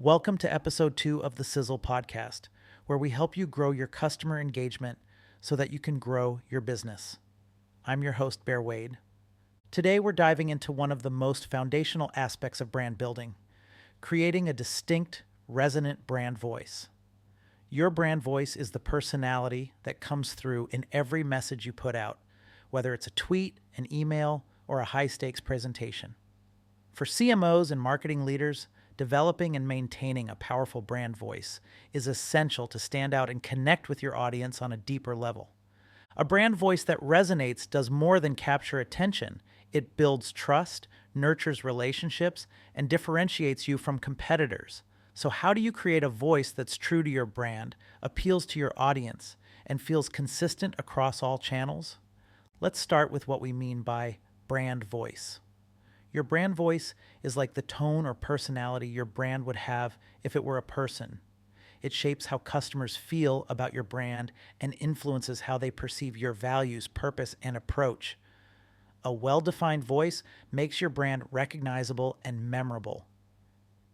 Welcome to episode 2 of the Sizzle Podcast, where we help you grow your customer engagement so that you can grow your business. I'm your host, Bear Wade. Today, we're diving into one of the most foundational aspects of brand building, creating a distinct, resonant brand voice. Your brand voice is the personality that comes through in every message you put out, whether it's a tweet, an email, or a high-stakes presentation. For CMOs and marketing leaders, developing and maintaining a powerful brand voice is essential to stand out and connect with your audience on a deeper level. A brand voice that resonates does more than capture attention. It builds trust, nurtures relationships, and differentiates you from competitors. So how do you create a voice that's true to your brand, appeals to your audience, and feels consistent across all channels? Let's start with what we mean by brand voice. Your brand voice is like the tone or personality your brand would have if it were a person. It shapes how customers feel about your brand and influences how they perceive your values, purpose, and approach. A well-defined voice makes your brand recognizable and memorable.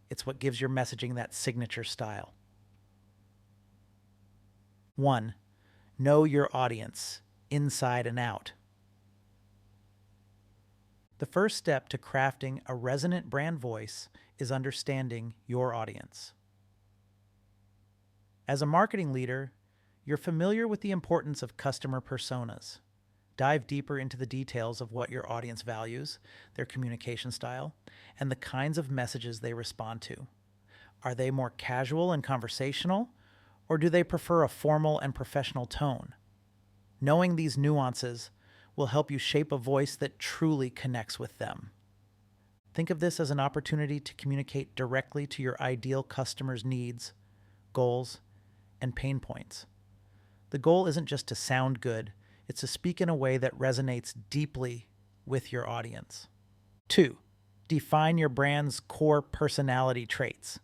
It's what gives your messaging that signature style. 1. Know your audience, inside and out. The first step to crafting a resonant brand voice is understanding your audience. As a marketing leader, you're familiar with the importance of customer personas. Dive deeper into the details of what your audience values, their communication style, and the kinds of messages they respond to. Are they more casual and conversational, or do they prefer a formal and professional tone? Knowing these nuances will help you shape a voice that truly connects with them. Think of this as an opportunity to communicate directly to your ideal customer's needs, goals, and pain points. The goal isn't just to sound good, it's to speak in a way that resonates deeply with your audience. 2. Define your brand's core personality traits.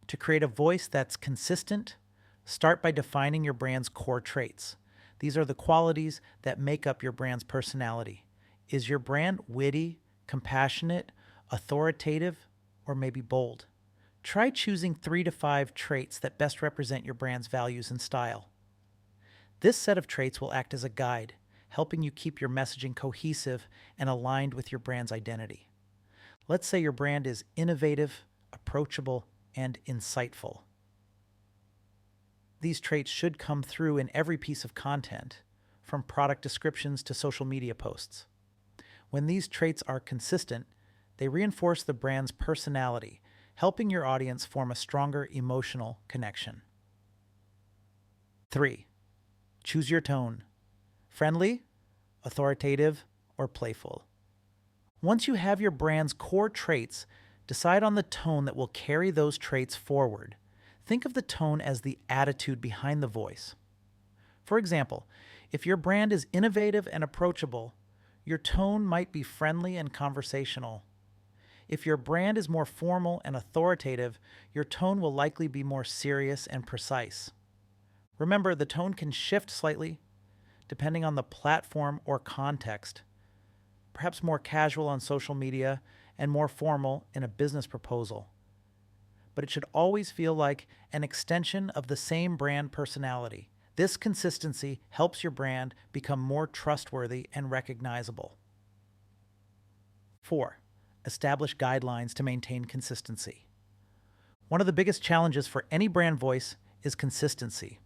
To create a voice that's consistent, start by defining your brand's core traits. These are the qualities that make up your brand's personality. Is your brand witty, compassionate, authoritative, or maybe bold? Try choosing 3 to 5 traits that best represent your brand's values and style. This set of traits will act as a guide, helping you keep your messaging cohesive and aligned with your brand's identity. Let's say your brand is innovative, approachable, and insightful. These traits should come through in every piece of content, from product descriptions to social media posts. When these traits are consistent, they reinforce the brand's personality, helping your audience form a stronger emotional connection. 3. Choose your tone. Friendly, authoritative, or playful. Once you have your brand's core traits, decide on the tone that will carry those traits forward. Think of the tone as the attitude behind the voice. For example, if your brand is innovative and approachable, your tone might be friendly and conversational. If your brand is more formal and authoritative, your tone will likely be more serious and precise. Remember, the tone can shift slightly depending on the platform or context, perhaps more casual on social media and more formal in a business proposal. But it should always feel like an extension of the same brand personality. This consistency helps your brand become more trustworthy and recognizable. 4. Establish guidelines to maintain consistency. One of the biggest challenges for any brand voice is consistency.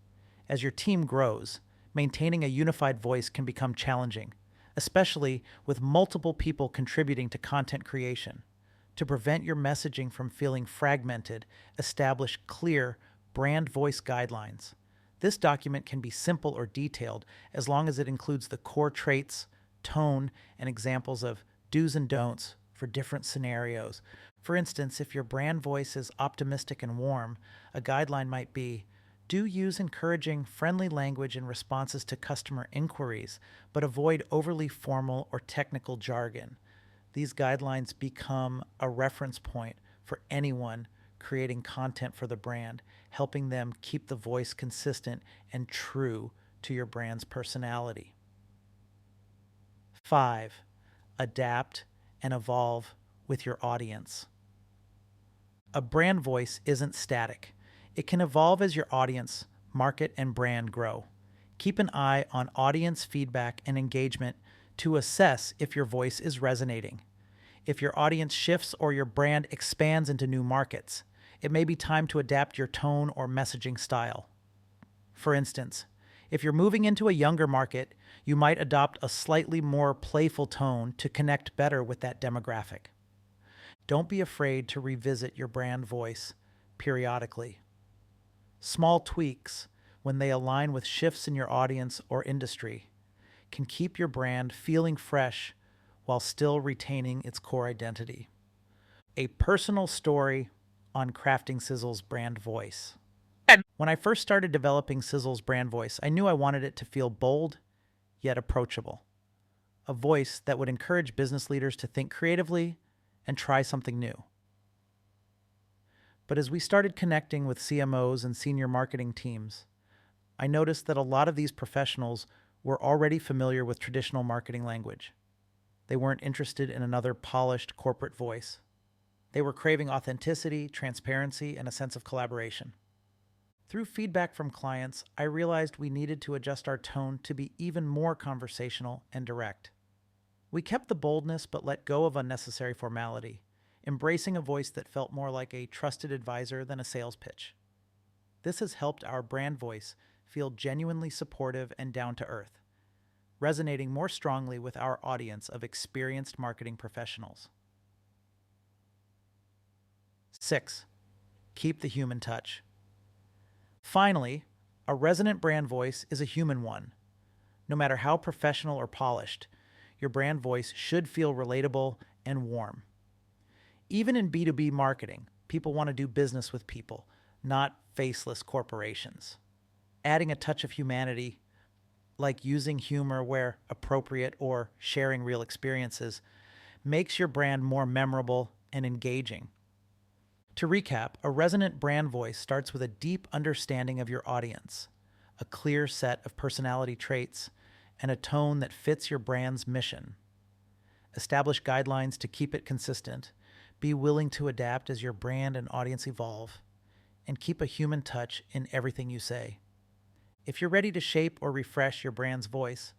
As your team grows, maintaining a unified voice can become challenging, especially with multiple people contributing to content creation. To prevent your messaging from feeling fragmented, establish clear brand voice guidelines. This document can be simple or detailed as long as it includes the core traits, tone, and examples of do's and don'ts for different scenarios. For instance, if your brand voice is optimistic and warm, a guideline might be, do use encouraging, friendly language in responses to customer inquiries, but avoid overly formal or technical jargon. These guidelines become a reference point for anyone creating content for the brand, helping them keep the voice consistent and true to your brand's personality. 5. Adapt and evolve with your audience. A brand voice isn't static. It can evolve as your audience, market, and brand grow. Keep an eye on audience feedback and engagement to assess if your voice is resonating. If your audience shifts or your brand expands into new markets, it may be time to adapt your tone or messaging style. For instance, if you're moving into a younger market, you might adopt a slightly more playful tone to connect better with that demographic. Don't be afraid to revisit your brand voice periodically. Small tweaks, when they align with shifts in your audience or industry, can keep your brand feeling fresh while still retaining its core identity. A personal story on crafting Sizzle's brand voice. When I first started developing Sizzle's brand voice, I knew I wanted it to feel bold, yet approachable. A voice that would encourage business leaders to think creatively and try something new. But as we started connecting with CMOs and senior marketing teams, I noticed that a lot of these professionals were already familiar with traditional marketing language. They weren't interested in another polished corporate voice. They were craving authenticity, transparency, and a sense of collaboration. Through feedback from clients, I realized we needed to adjust our tone to be even more conversational and direct. We kept the boldness but let go of unnecessary formality, embracing a voice that felt more like a trusted advisor than a sales pitch. This has helped our brand voice feel genuinely supportive and down to earth, resonating more strongly with our audience of experienced marketing professionals. 6. Keep the human touch. Finally, a resonant brand voice is a human one. No matter how professional or polished, your brand voice should feel relatable and warm. Even in B2B marketing, people want to do business with people, not faceless corporations. Adding a touch of humanity, like using humor where appropriate or sharing real experiences, makes your brand more memorable and engaging. To recap, a resonant brand voice starts with a deep understanding of your audience, a clear set of personality traits, and a tone that fits your brand's mission. Establish guidelines to keep it consistent, be willing to adapt as your brand and audience evolve, and keep a human touch in everything you say. If you're ready to shape or refresh your brand's voice,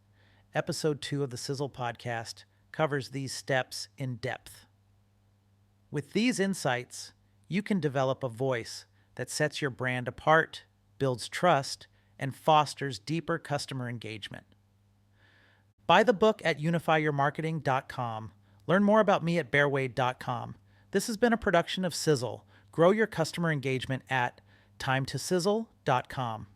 Episode 2 of the Sizzle Podcast covers these steps in depth. With these insights, you can develop a voice that sets your brand apart, builds trust, and fosters deeper customer engagement. Buy the book at unifyyourmarketing.com. Learn more about me at bearwade.com. This has been a production of Sizzle. Grow your customer engagement at timetosizzle.com.